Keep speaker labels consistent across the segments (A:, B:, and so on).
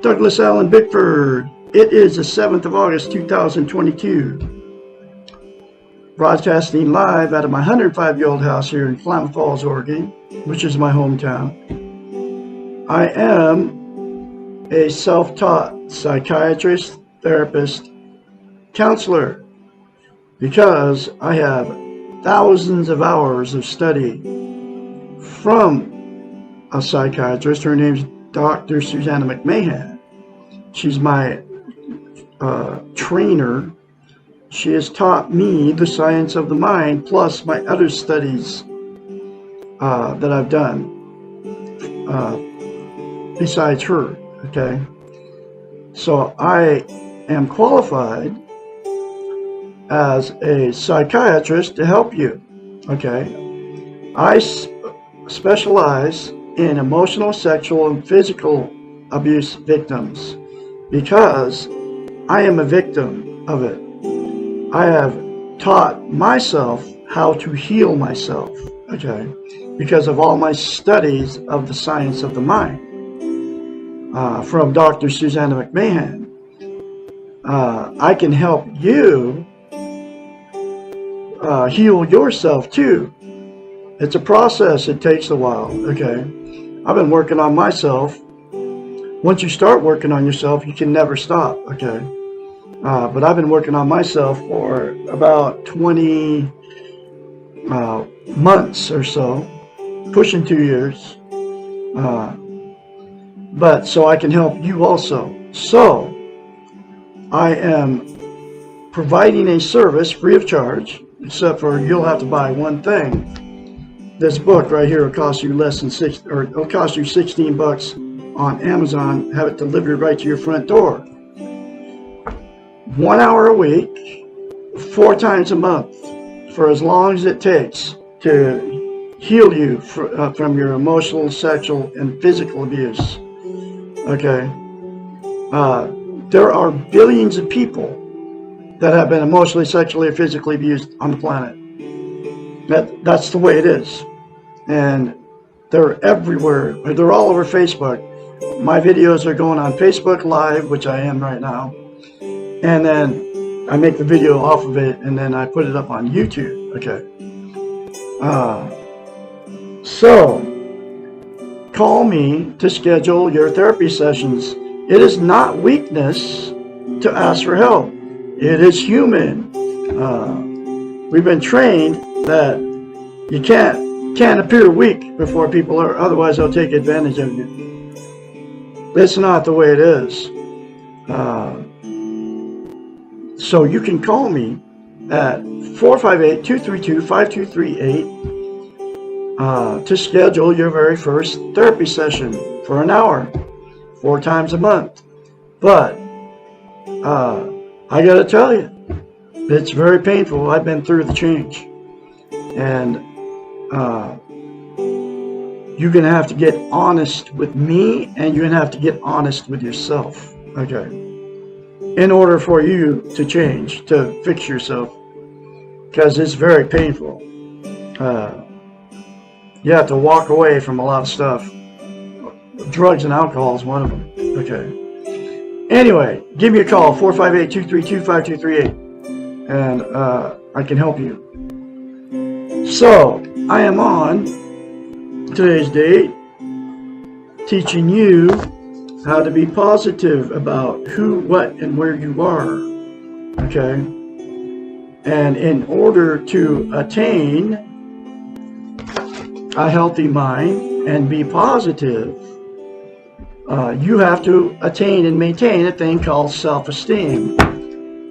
A: Douglas Allen Bickford. It is the 7th of August, 2022. Broadcasting live out of my 105-year-old house here in Klamath Falls, Oregon, which is my hometown. I am a self-taught psychiatrist, therapist, counselor, because I have thousands of hours of study from a psychiatrist. Her name's Dr. Susanna McMahon. She's my trainer. She has taught me the science of the mind, plus my other studies that I've done besides her. Okay, so I am qualified as a psychiatrist to help you. Okay, I specialize in emotional, sexual, and physical abuse victims because I am a victim of it. I have taught myself how to heal myself, okay, because of all my studies of the science of the mind from Dr. Susanna McMahon. I can help you heal yourself too. It's a process. It takes a while, okay? I've been working on myself. Once you start working on yourself, you can never stop, okay? But I've been working on myself for about 20 months or so, pushing 2 years. But so I can help you also. So I am providing a service free of charge, except for you'll have to buy one thing. This book right here will cost you less than it'll cost you $16 on Amazon. Have it delivered right to your front door. 1 hour a week, 4 times a month, for as long as it takes to heal you from your emotional, sexual, and physical abuse. Okay, there are billions of people that have been emotionally, sexually, or physically abused on the planet. That's the way it is. And they're everywhere. They're all over Facebook. My videos are going on Facebook Live, which I am right now. And then I make the video off of it, and then I put it up on YouTube. Okay. So call me to schedule your therapy sessions. It is not weakness to ask for help. It is human. We've been trained that you can't appear weak before people, are otherwise they'll take advantage of you. That's not the way it is. So you can call me at 458-232-5238 to schedule your very first therapy session for an hour, 4 times a month. But I gotta tell you, it's very painful. I've been through the change. And you're going to have to get honest with me, and you're going to have to get honest with yourself, okay, in order for you to change, to fix yourself, because it's very painful. You have to walk away from a lot of stuff. Drugs and alcohol is one of them, okay. Anyway, give me a call, 458-232-5238, and I can help you. So, I am on today's date teaching you how to be positive about who, what, and where you are, okay? And in order to attain a healthy mind and be positive, you have to attain and maintain a thing called self-esteem.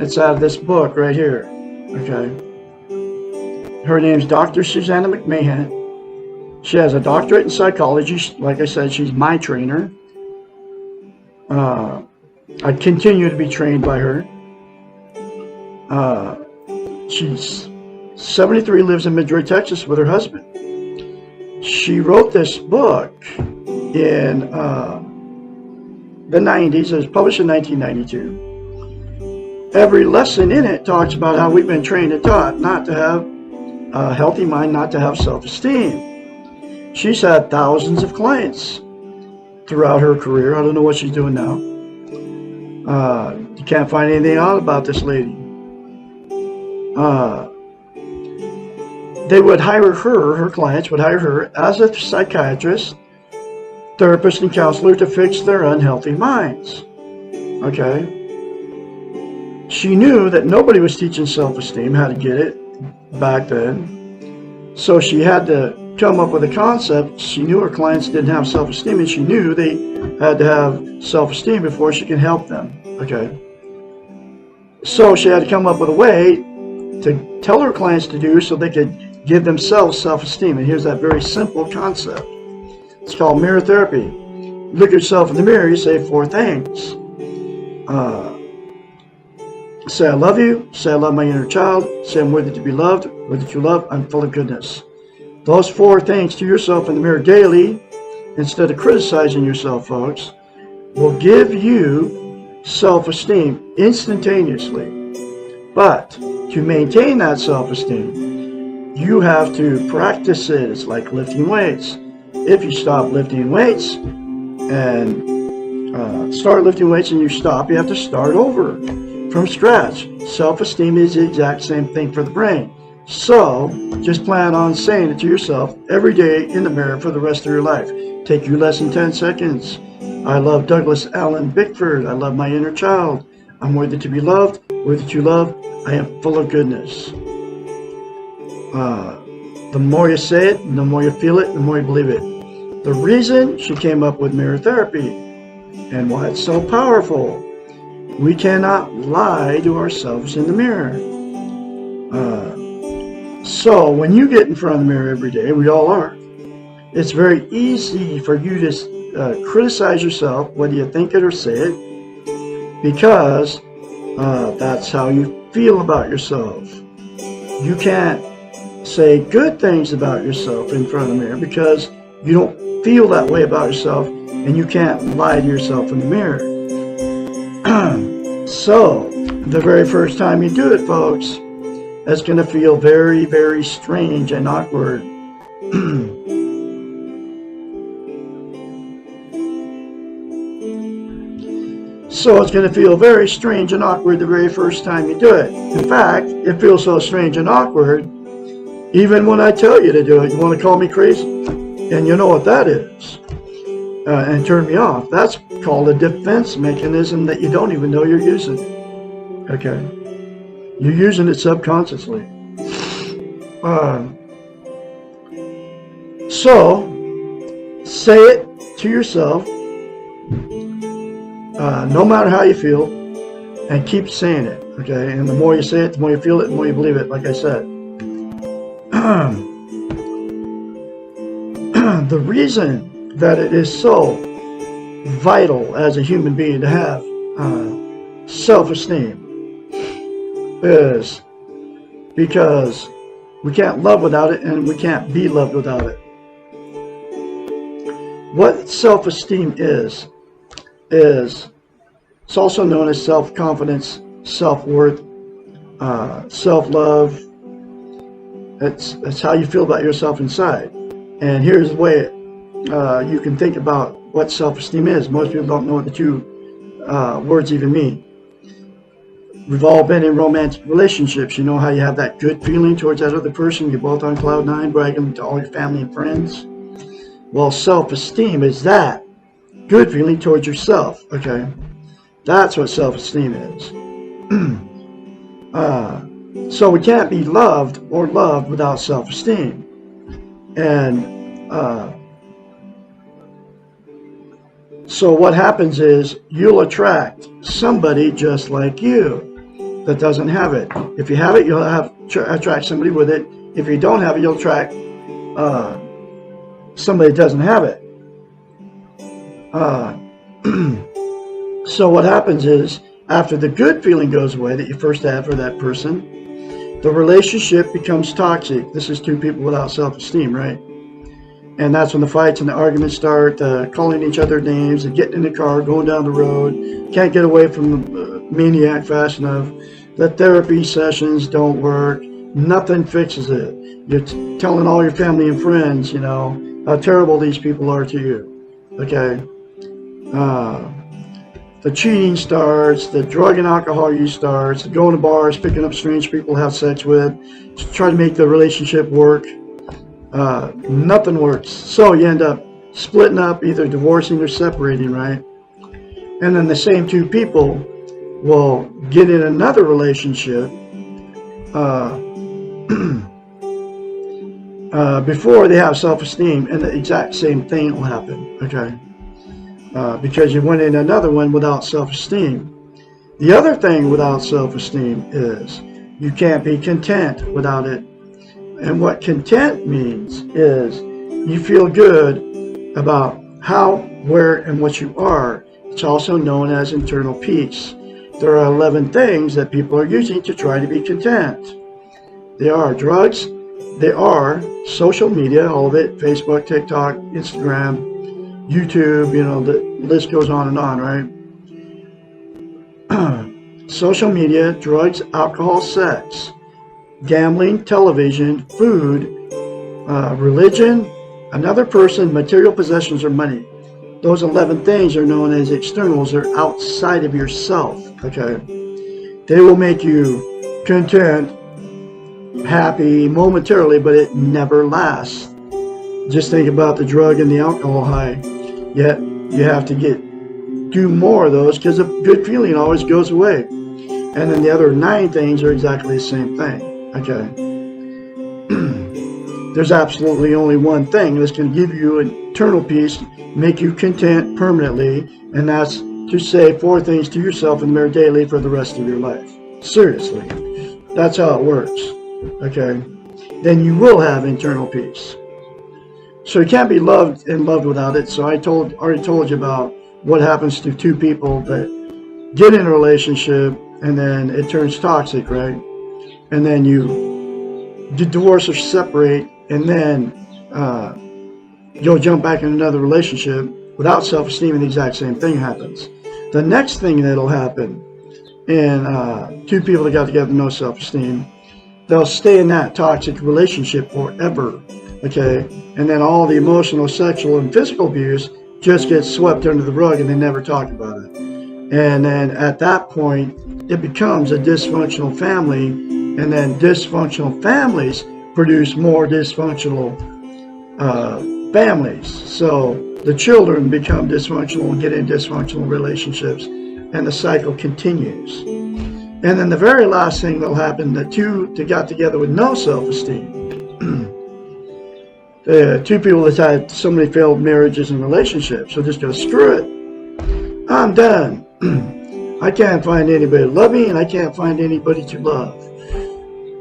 A: It's out of this book right here, okay? Her name's Dr. Susanna McMahon. She has a doctorate in psychology. Like I said, she's my trainer. I continue to be trained by her. She's 73, lives in Madrid, Texas with her husband. She wrote this book in the 90s. It was published in 1992. Every lesson in it talks about how we've been trained and taught not to have a healthy mind, not to have self-esteem. She's had thousands of clients throughout her career. I don't know what she's doing now. You can't find anything out about this lady. They would hire her clients would hire her as a psychiatrist, therapist, and counselor to fix their unhealthy minds. Okay? She knew that nobody was teaching self-esteem, how to get it back then. So she had to come up with a concept. She knew her clients didn't have self-esteem, and she knew they had to have self-esteem before she could help them. Okay? So she had to come up with a way to tell her clients to do so they could give themselves self-esteem. And here's that very simple concept. It's called mirror therapy. Look at yourself in the mirror, you say 4 things. Say I love you, say I love my inner child, say I'm worthy to be loved, worthy to love, I'm full of goodness. Those 4 things to yourself in the mirror daily, instead of criticizing yourself, folks, will give you self-esteem instantaneously. But to maintain that self-esteem, you have to practice it. It's like lifting weights. If you stop lifting weights and start lifting weights and you stop, you have to start over from scratch. Self-esteem is the exact same thing for the brain. So just plan on saying it to yourself every day in the mirror for the rest of your life. Take you less than 10 seconds. I love Douglas Allen Bickford. I love my inner child. I'm worthy to be loved, worthy to love. I am full of goodness. The more you say it, the more you feel it, the more you believe it. The reason she came up with mirror therapy and why it's so powerful. We cannot lie to ourselves in the mirror. So when you get in front of the mirror every day, we all are, it's very easy for you to criticize yourself, whether you think it or say it, because that's how you feel about yourself. You can't say good things about yourself in front of the mirror because you don't feel that way about yourself, and you can't lie to yourself in the mirror. So, the very first time you do it, folks, it's going to feel very, very strange and awkward. So it's going to feel very strange and awkward the very first time you do it. In fact, it feels so strange and awkward, even when I tell you to do it, you want to call me crazy? And you know what that is. And turn me off. That's called a defense mechanism that you don't even know you're using. Okay? You're using it subconsciously. So, say it to yourself, no matter how you feel, and keep saying it. Okay? And the more you say it, the more you feel it, the more you believe it, like I said. The reason that it is so vital as a human being to have self-esteem is because we can't love without it, and we can't be loved without it. What self-esteem is it's also known as self-confidence, self-worth, self-love. It's how you feel about yourself inside. And here's the way you can think about what self-esteem is. Most people don't know what the two words even mean. We've all been in romantic relationships. You know how you have that good feeling towards that other person. You're both on cloud 9, bragging to all your family and friends. Well, self-esteem is that good feeling towards yourself. Okay, that's what self-esteem is. So we can't be loved or loved without self-esteem. And so what happens is you'll attract somebody just like you that doesn't have it. If you have it, you'll attract somebody with it. If you don't have it, you'll attract somebody that doesn't have it. So what happens is, after the good feeling goes away that you first had for that person, the relationship becomes toxic. This is two people without self-esteem, right? And that's when the fights and the arguments start, calling each other names, and getting in the car, going down the road, can't get away from the maniac fast enough. The therapy sessions don't work. Nothing fixes it. You're telling all your family and friends, you know, how terrible these people are to you. Okay? the cheating starts, the drug and alcohol use starts, the going to bars, picking up strange people to have sex with, to try to make the relationship work. Nothing works. So you end up splitting up, either divorcing or separating, right? And then the same two people will get in another relationship before they have self-esteem, and the exact same thing will happen, okay? Because you went in another one without self-esteem. The other thing without self-esteem is you can't be content without it. And what content means is you feel good about how, where, and what you are. It's also known as internal peace. There are 11 things that people are using to try to be content. They are drugs, they are social media, all of it, Facebook, TikTok, Instagram, YouTube, you know, the list goes on and on, right? Social media, drugs, alcohol, sex, gambling, television, food, religion, another person, material possessions, or money. Those 11 things are known as externals. They're outside of yourself, okay? They will make you content, happy momentarily, but it never lasts. Just think about the drug and the alcohol high. Yet you have to do more of those because a good feeling always goes away. And then the other 9 things are exactly the same thing, okay? There's absolutely only one thing that's going to give you internal peace, make you content permanently, and that's to say 4 things to yourself in the mirror daily for the rest of your life. Seriously. That's how it works, okay? Then you will have internal peace. So you can't be loved and loved without it. So I already told you about what happens to two people that get in a relationship and then it turns toxic, right? And then you divorce or separate, and then you'll jump back in another relationship without self-esteem, and the exact same thing happens. The next thing that'll happen in two people that got together with no self-esteem, they'll stay in that toxic relationship forever, okay? And then all the emotional, sexual, and physical abuse just gets swept under the rug and they never talk about it. And then at that point, it becomes a dysfunctional family, and then dysfunctional families produce more dysfunctional families. So the children become dysfunctional and get in dysfunctional relationships, and the cycle continues. And then the very last thing that'll happen, the two that got together with no self-esteem, the two people that had so many failed marriages and relationships, so just go, screw it, I'm done. I can't find anybody to love me, and I can't find anybody to love.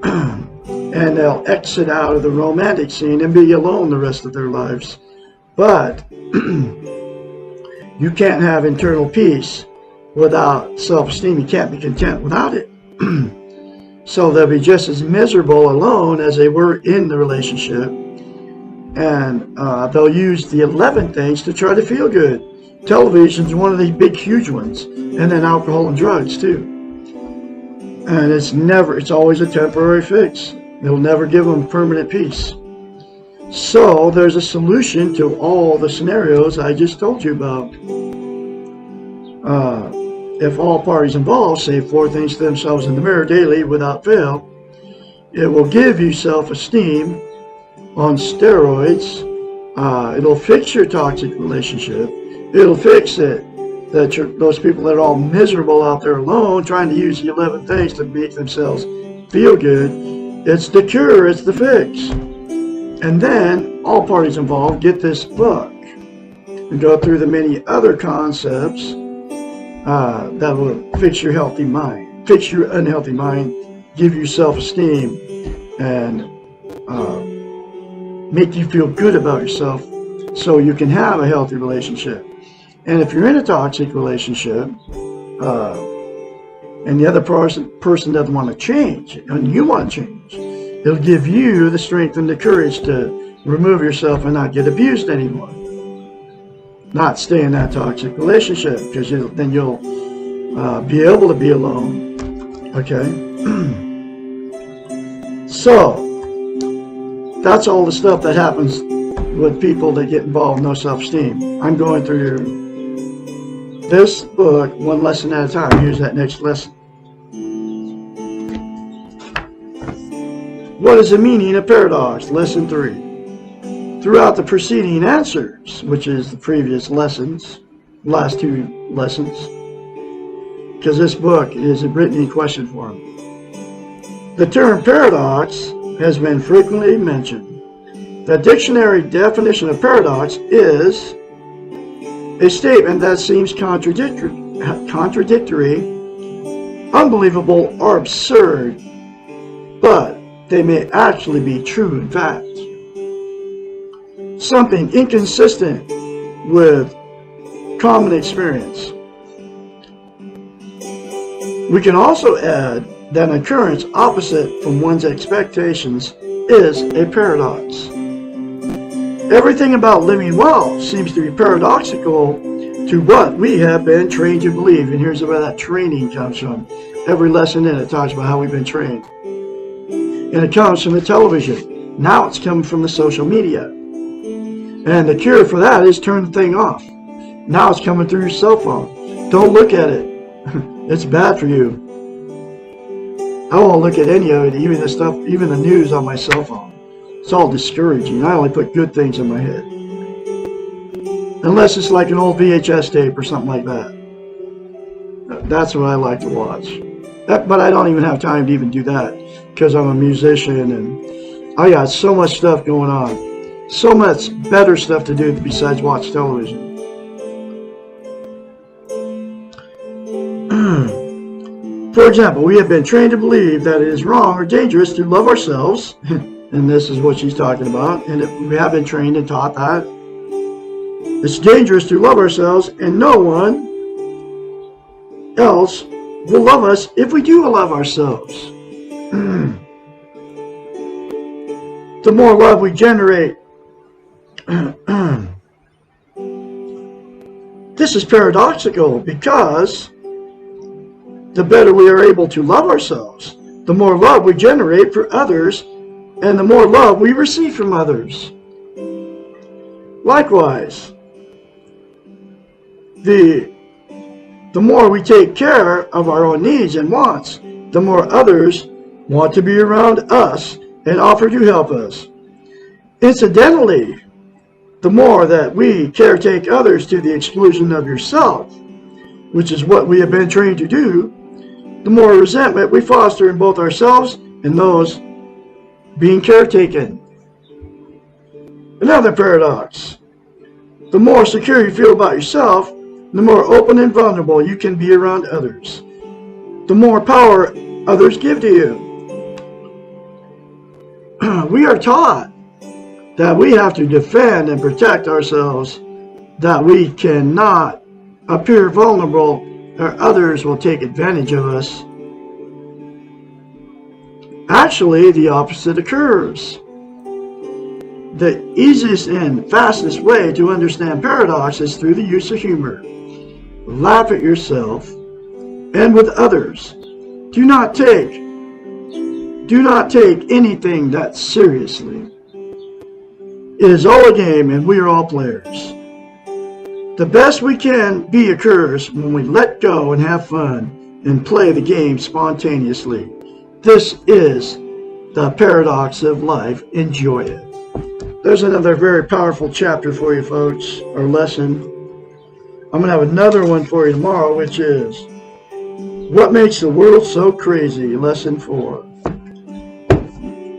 A: And they'll exit out of the romantic scene and be alone the rest of their lives. But you can't have internal peace without self-esteem. You can't be content without it. So they'll be just as miserable alone as they were in the relationship. And they'll use the 11 things to try to feel good. Television's one of the big, huge ones. And then alcohol and drugs, too. And it's always a temporary fix. It'll never give them permanent peace. So there's a solution to all the scenarios I just told you about. If all parties involved say 4 things to themselves in the mirror daily without fail, it will give you self-esteem on steroids. It'll fix your toxic relationship. It'll fix it. Those people that are all miserable out there alone trying to use the 11 things to make themselves feel good. It's the cure. It's the fix. And then all parties involved get this book and go through the many other concepts that will fix your healthy mind, fix your unhealthy mind, give you self-esteem, and make you feel good about yourself so you can have a healthy relationship. And if you're in a toxic relationship and the other person doesn't want to change, and you want to change, it'll give you the strength and the courage to remove yourself and not get abused anymore. Not stay in that toxic relationship, because then you'll be able to be alone. Okay? So, that's all the stuff that happens with people that get involved in no self-esteem. I'm going through this book one lesson at a time. Here's that next lesson. What is the meaning of paradox? Lesson 3. Throughout the preceding answers, which is the previous lessons, last 2 lessons, because this book is written in question form. The term paradox has been frequently mentioned. The dictionary definition of paradox is a statement that seems contradictory, unbelievable, or absurd, but they may actually be true in fact. Something inconsistent with common experience. We can also add that an occurrence opposite from one's expectations is a paradox. Everything about living well seems to be paradoxical to what we have been trained to believe. And here's where that training comes from. Every lesson in it talks about how we've been trained. And it comes from the television. Now it's coming from the social media. And the cure for that is turn the thing off. Now it's coming through your cell phone. Don't look at it. It's bad for you. I won't look at any of it, even the stuff, even the news on my cell phone. It's all discouraging. I only put good things in my head. Unless it's like an old VHS tape or something like that. That's what I like to watch. But I don't even have time to even do that because I'm a musician and I got so much stuff going on. So much better stuff to do besides watch television. For example, we have been trained to believe that it is wrong or dangerous to love ourselves, and this is what she's talking about, and we have been trained and taught that. It's dangerous to love ourselves, and no one else will love us if we do love ourselves. The more love we generate, this is paradoxical because the better we are able to love ourselves, the more love we generate for others, and the more love we receive from others. Likewise, the more we take care of our own needs and wants, the more others want to be around us and offer to help us. Incidentally, the more that we caretake others to the exclusion of yourself, which is what we have been trained to do, the more resentment we foster in both ourselves and those being caretaken. Another paradox. The more secure you feel about yourself, the more open and vulnerable you can be around others. The more power others give to you. We are taught that we have to defend and protect ourselves, that we cannot appear vulnerable or others will take advantage of us. Actually, the opposite occurs. The easiest and fastest way to understand paradox is through the use of humor. Laugh at yourself and with others. Do not take anything that seriously. It is all a game and we are all players. The best we can be occurs when we let go and have fun and play the game spontaneously. This is the paradox of life. Enjoy it. There's another very powerful chapter for you folks, or lesson. I'm going to have another one for you tomorrow, which is What Makes the World So Crazy? Lesson 4.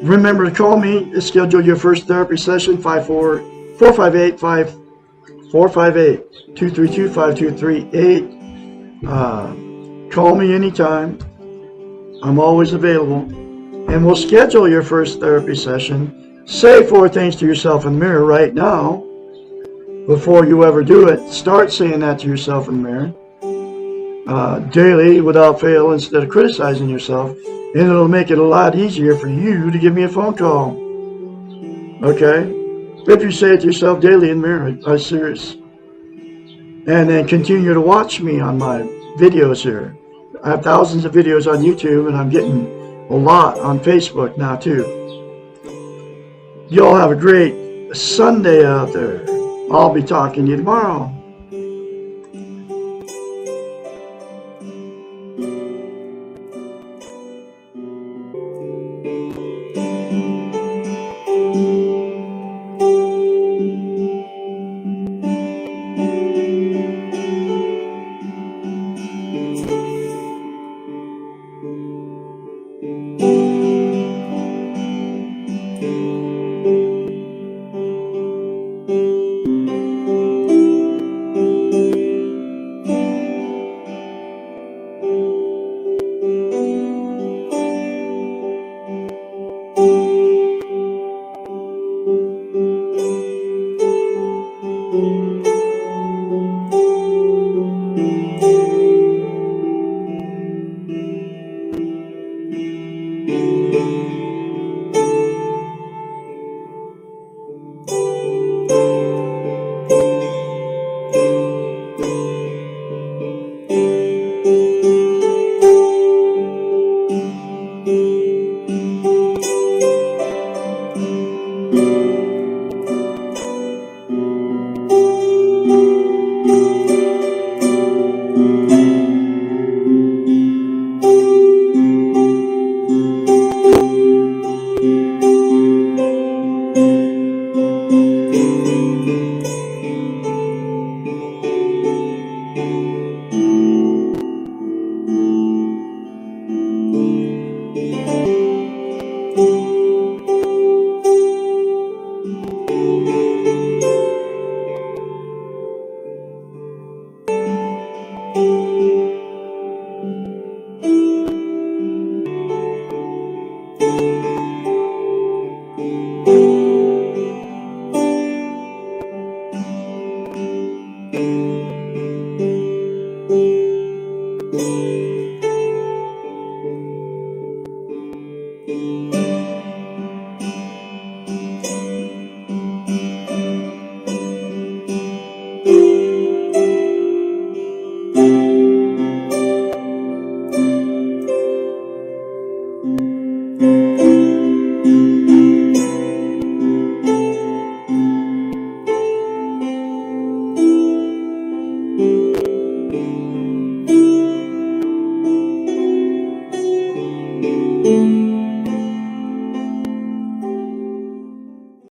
A: Remember to call me to schedule your first therapy session, 458-232-5238. Call me anytime. I'm always available. And we'll schedule your first therapy session. Say 4 things to yourself in the mirror right now. Before you ever do it, start saying that to yourself in the mirror. Daily, without fail, instead of criticizing yourself. And it'll make it a lot easier for you to give me a phone call. Okay? If you say it to yourself daily in the mirror, I'm serious. And then continue to watch me on my videos here. I have thousands of videos on YouTube, and I'm getting a lot on Facebook now too. You all have a great Sunday out there. I'll be talking to you tomorrow.